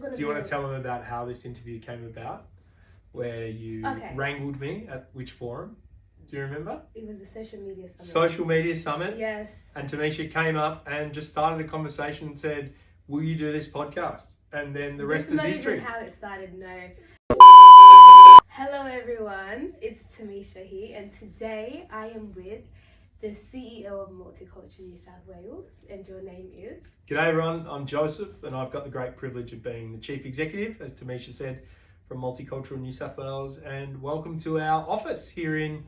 just going to Do you want to tell them about how this interview came about? Where you wrangled me at which forum? Do you remember? It was the social media summit. Social media summit. Yes. And Tamisha came up and just started a conversation and said, "Will you do this podcast?" And then the rest is history. This is not even how it started, no. Hello everyone, it's Tamisha here, and today I am with the CEO of Multicultural New South Wales, and your name is? G'day everyone, I'm Joseph, and I've got the great privilege of being the Chief Executive, as Tamisha said, from Multicultural New South Wales, and welcome to our office here in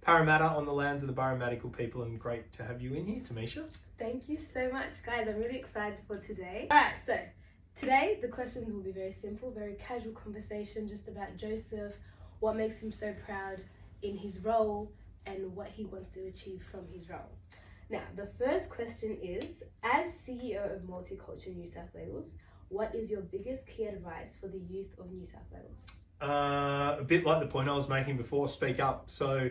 Parramatta on the lands of the Parramatta people, and great to have you in here, Tamisha. Thank you so much, guys. I'm really excited for today. All right, so today the questions will be very simple, very casual conversation just about Joseph, what makes him so proud in his role, and what he wants to achieve from his role. Now, the first question is, as CEO of Multicultural New South Wales, what is your biggest key advice for the youth of New South Wales? A bit like the point I was making before, speak up. So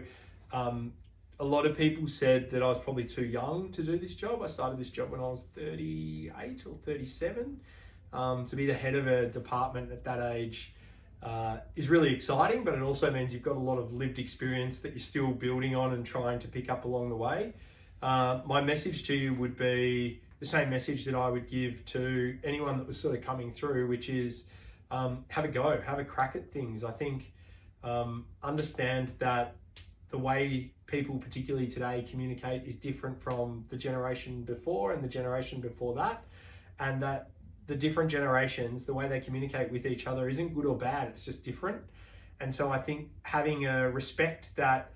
a lot of people said that I was probably too young to do this job. I started this job when I was 38 or 37. To be the head of a department at that age is really exciting, but it also means you've got a lot of lived experience that you're still building on and trying to pick up along the way. My message to you would be the same message that I would give to anyone that was sort of coming through, which is have a go, have a crack at things. I think understand that the way people, particularly today, communicate is different from the generation before and the generation before that, and that the different generations, the way they communicate with each other isn't good or bad, it's just different. And so I think having a respect that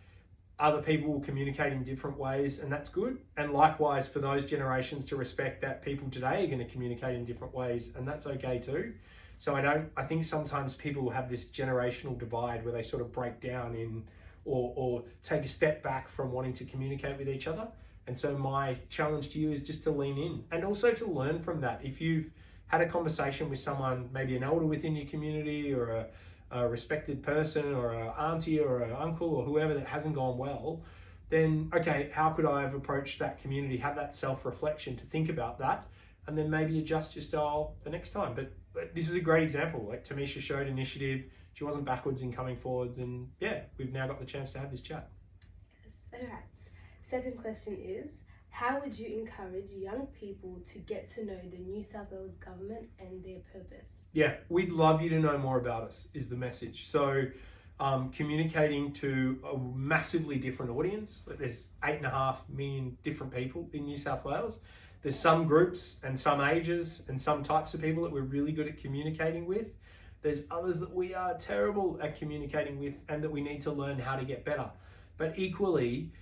other people will communicate in different ways, and that's good. And likewise for those generations to respect that people today are going to communicate in different ways, and that's okay too. So I think sometimes people have this generational divide where they sort of break down in or take a step back from wanting to communicate with each other. And so my challenge to you is just to lean in and also to learn from that. If you've had a conversation with someone, maybe an elder within your community or a respected person or an auntie or an uncle or whoever that hasn't gone well, then okay, how could I have approached that community? Have that self-reflection to think about that, and then maybe adjust your style the next time. But this is a great example. Like Tamisha showed initiative. She wasn't backwards in coming forwards, and yeah, we've now got the chance to have this chat. Yes, all right. Second question is, how would you encourage young people to get to know the New South Wales government and their purpose? Yeah, we'd love you to know more about us is the message. So communicating to a massively different audience. There's 8.5 million different people in New South Wales. There's some groups and some ages and some types of people that we're really good at communicating with. There's others that we are terrible at communicating with and that we need to learn how to get better. But equally,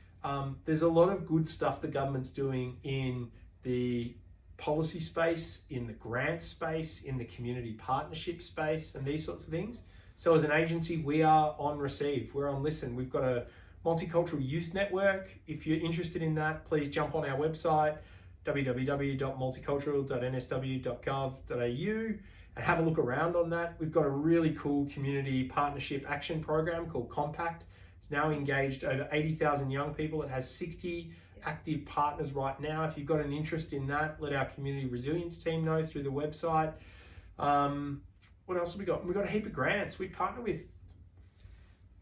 there's a lot of good stuff the government's doing in the policy space, in the grant space, in the community partnership space, and these sorts of things. So as an agency, we are on receive, we're on listen. We've got a multicultural youth network. If you're interested in that, please jump on our website, www.multicultural.nsw.gov.au, and have a look around on that. We've got a really cool community partnership action program called Compact. It's now engaged over 80,000 young people. It has 60 active partners right now. If you've got an interest in that, let our community resilience team know through the website. What else have we got? We've got a heap of grants. We partner with,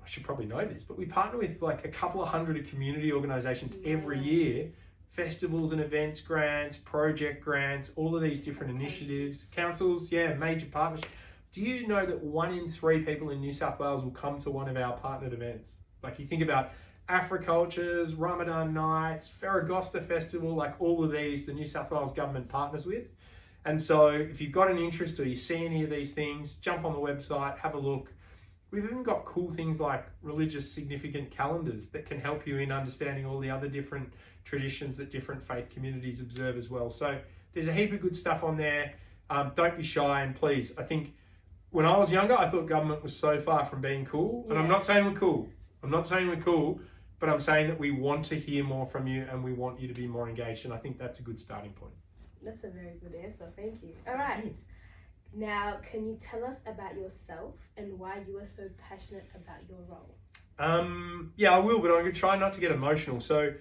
I should probably know this, but we partner with like a couple of hundred community organisations every year. Festivals and events grants, project grants, all of these different initiatives. Councils, yeah, major partnerships. Do you know that 1 in 3 people in New South Wales will come to one of our partnered events? Like you think about Africultures, Ramadan nights, Ferragosta Festival, like all of these, the New South Wales government partners with. And so if you've got an interest or you see any of these things, jump on the website, have a look. We've even got cool things like religious significant calendars that can help you in understanding all the other different traditions that different faith communities observe as well. So there's a heap of good stuff on there. Don't be shy, and please, I think when I was younger, I thought government was so far from being cool. And I'm not saying we're cool. But I'm saying that we want to hear more from you and we want you to be more engaged. And I think that's a good starting point. That's a very good answer. Thank you. All right. Now, can you tell us about yourself and why you are so passionate about your role? Yeah, I will, but I'm going to try not to get emotional. So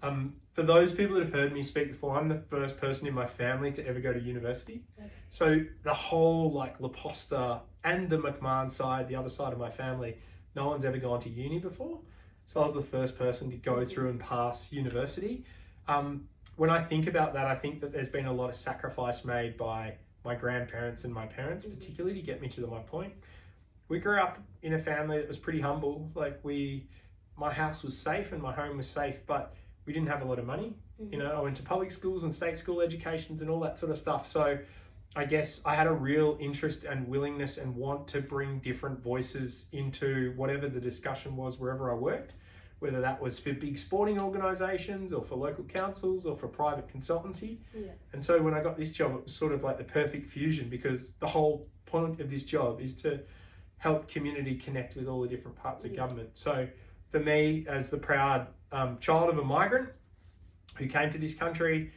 For those people that have heard me speak before, I'm the first person in my family to ever go to university. Okay. So the whole like La Posta and the McMahon side, the other side of my family, no one's ever gone to uni before. So I was the first person to go through and pass university. When I think about that, I think that there's been a lot of sacrifice made by my grandparents and my parents, particularly to get me to my point. We grew up in a family that was pretty humble. Like my house was safe and my home was safe, but we didn't have a lot of money. You know, I went to public schools and state school educations and all that sort of stuff. So I guess I had a real interest and willingness and want to bring different voices into whatever the discussion was wherever I worked, whether that was for big sporting organisations or for local councils or for private consultancy. Yeah. And so when I got this job, it was sort of like the perfect fusion, because the whole point of this job is to help community connect with all the different parts of government. So for me, as the proud child of a migrant who came to this country,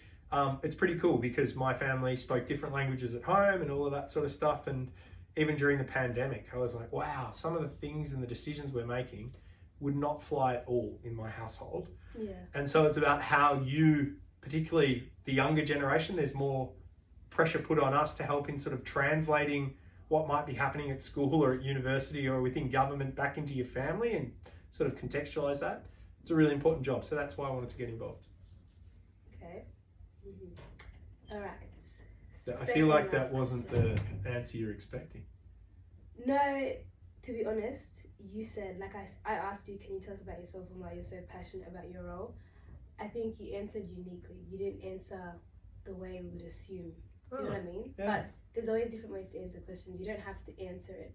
it's pretty cool because my family spoke different languages at home and all of that sort of stuff. And even during the pandemic, I was like, wow, some of the things and the decisions we're making would not fly at all in my household. Yeah. And so it's about how you, particularly the younger generation, there's more pressure put on us to help in sort of translating what might be happening at school or at university or within government back into your family and sort of contextualize that. It's a really important job. So that's why I wanted to get involved. Okay. All right. I feel like that wasn't the answer you're expecting. No, to be honest, you said, like I asked you, can you tell us about yourself and why you're so passionate about your role? I think you answered uniquely. You didn't answer the way we would assume. You know what I mean? Yeah. But there's always different ways to answer questions. You don't have to answer it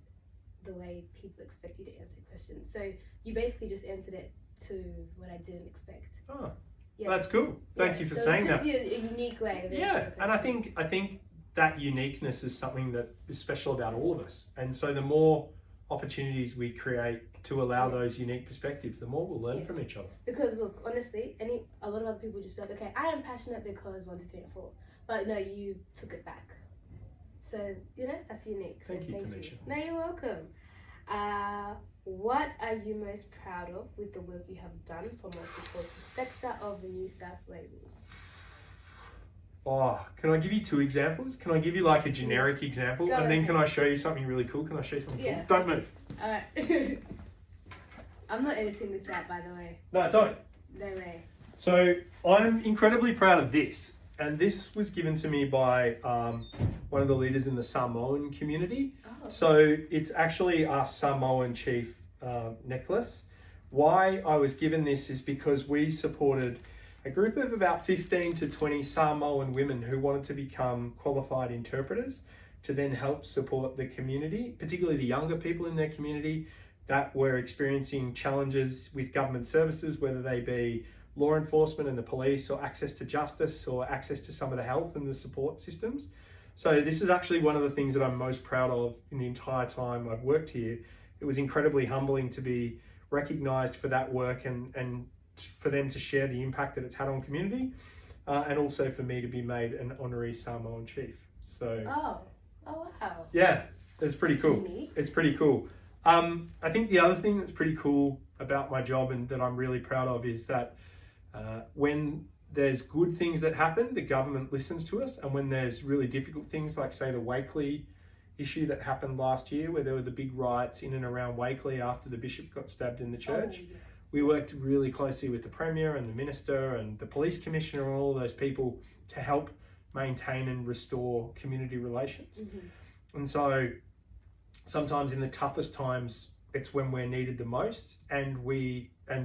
the way people expect you to answer questions. So you basically just answered it to what I didn't expect. Oh, yeah. That's cool. Thank you for saying that. It's just a unique way of answering Yeah, the and I question. think that uniqueness is something that is special about all of us. And so the more opportunities we create to allow those unique perspectives, the more we'll learn from each other. Because look, honestly, a lot of other people just be like, okay, I am passionate because 1, 2, 3, and 4. But no, you took it back. So, you know, that's unique. So Thank you, Tanisha. No, you're welcome. What are you most proud of with the work you have done for multicultural sector of New South Wales? Oh, can I give you 2 examples? Can I give you like a generic example? Go and then ahead. can I show you something really cool? Can I show you something Yeah. cool? Don't move. Alright. I'm not editing this out, by the way. No, don't. No way. So I'm incredibly proud of this. And this was given to me by one of the leaders in the Samoan community. Oh. So it's actually our Samoan chief necklace. Why I was given this is because we supported a group of about 15 to 20 Samoan women who wanted to become qualified interpreters to then help support the community, particularly the younger people in their community that were experiencing challenges with government services, whether they be law enforcement and the police, or access to justice, or access to some of the health and the support systems. So this is actually one of the things that I'm most proud of in the entire time I've worked here. It was incredibly humbling to be recognised for that work and for them to share the impact that it's had on community, and also for me to be made an honorary Samoan chief. So Oh wow. yeah, it's pretty That's cool. unique. It's pretty cool. I think the other thing that's pretty cool about my job and that I'm really proud of is that when there's good things that happen, the government listens to us, and when there's really difficult things like, say, the Wakeley issue that happened last year, where there were the big riots in and around Wakeley after the bishop got stabbed in the church, Oh, yes. we worked really closely with the Premier and the Minister and the Police Commissioner and all those people to help maintain and restore community relations. And so sometimes in the toughest times, it's when we're needed the most, and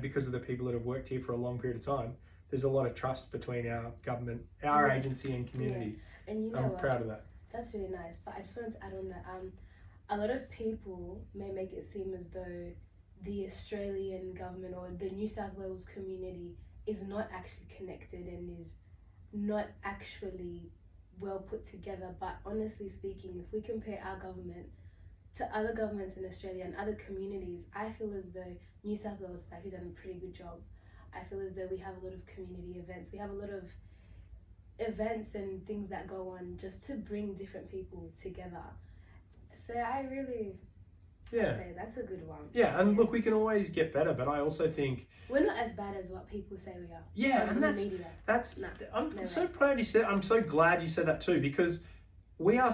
because of the people that have worked here for a long period of time, there's a lot of trust between our government, our agency and community. Yeah. And you know I'm what? proud of that. That's really nice. But I just wanted to add on that a lot of people may make it seem as though the Australian government or the New South Wales community is not actually connected and is not actually well put together. But honestly speaking, if we compare our government to other governments in Australia and other communities, I feel as though New South Wales has actually done a pretty good job. I feel as though we have a lot of community events. We have a lot of events and things that go on just to bring different people together. So I really Yeah. I'd say that's a good one. Yeah, and look, we can always get better, but I also think we're not as bad as what people say we are. Yeah, and that's I'm so proud you said. I'm so glad you said that too, because we are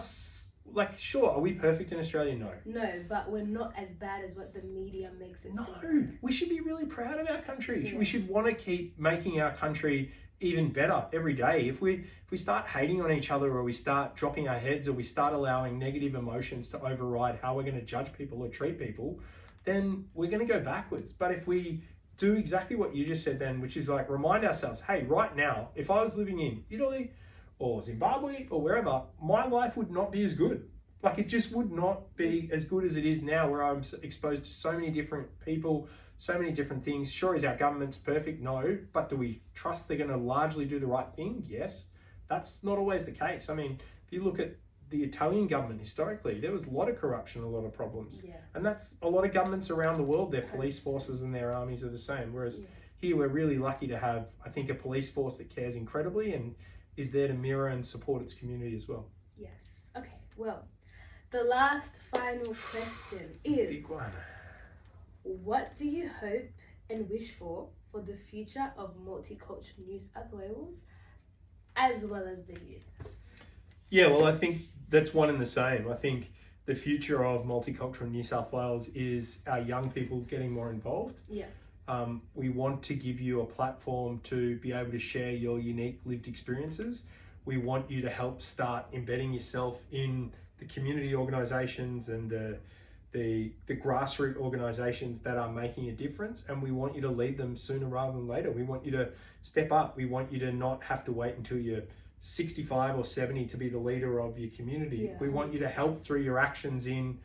like, sure, are we perfect in Australia? No. No, but we're not as bad as what the media makes it seem. No, we should be really proud of our country. Yeah. We should want to keep making our country even better every day. If we start hating on each other, or we start dropping our heads, or we start allowing negative emotions to override how we're going to judge people or treat people, then we're going to go backwards. But if we do exactly what you just said then, which is like remind ourselves, hey, right now, if I was living in Italy or Zimbabwe or wherever, my life would not be as good. Like, it just would not be as good as it is now, where I'm exposed to so many different people, so many different things. Sure, is our government's perfect? No. But do we trust they're going to largely do the right thing? Yes. That's not always the case. I mean, if you look at the Italian government historically, there was a lot of corruption, a lot of problems. Yeah. And that's a lot of governments around the world. Their police forces and their armies are the same. Whereas here, we're really lucky to have, I think, a police force that cares incredibly and is there to mirror and support its community as well. Yes. Okay. Well, the last final question is, big one. What do you hope and wish for the future of multicultural New South Wales, as well as the youth? Yeah, well, I think that's one and the same. I think the future of multicultural New South Wales is our young people getting more involved. Yeah. We want to give you a platform to be able to share your unique lived experiences. We want you to help start embedding yourself in the community organisations and the grassroots organisations that are making a difference, and we want you to lead them sooner rather than later. We want you to step up. We want you to not have to wait until you're 65 or 70 to be the leader of your community. Yeah, we want you to help through your actions in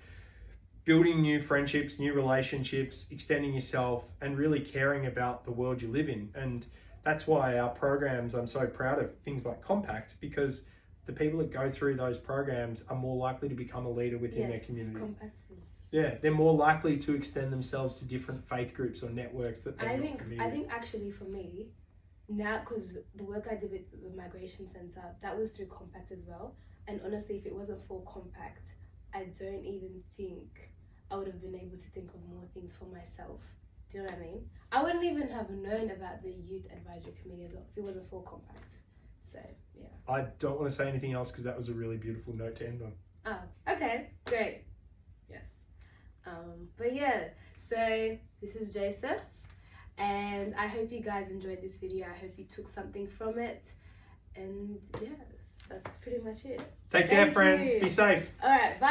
building new friendships, new relationships, extending yourself, and really caring about the world you live in. And that's why our programs, I'm so proud of things like Compact, because the people that go through those programs are more likely to become a leader within their community. Compact is... Yeah, they're more likely to extend themselves to different faith groups or networks that I think actually for me, now, because the work I did with the Migration Centre, that was through Compact as well. And honestly, if it wasn't for Compact, I don't even think I would have been able to think of more things for myself. Do you know what I mean? I wouldn't even have known about the Youth Advisory Committee as well if it wasn't for Compact. So, yeah. I don't want to say anything else because that was a really beautiful note to end on. Oh, okay, great. Yes. But yeah, so this is Joseph, and I hope you guys enjoyed this video. I hope you took something from it, and yes, that's pretty much it. Take care, friends. Be safe. All right, bye.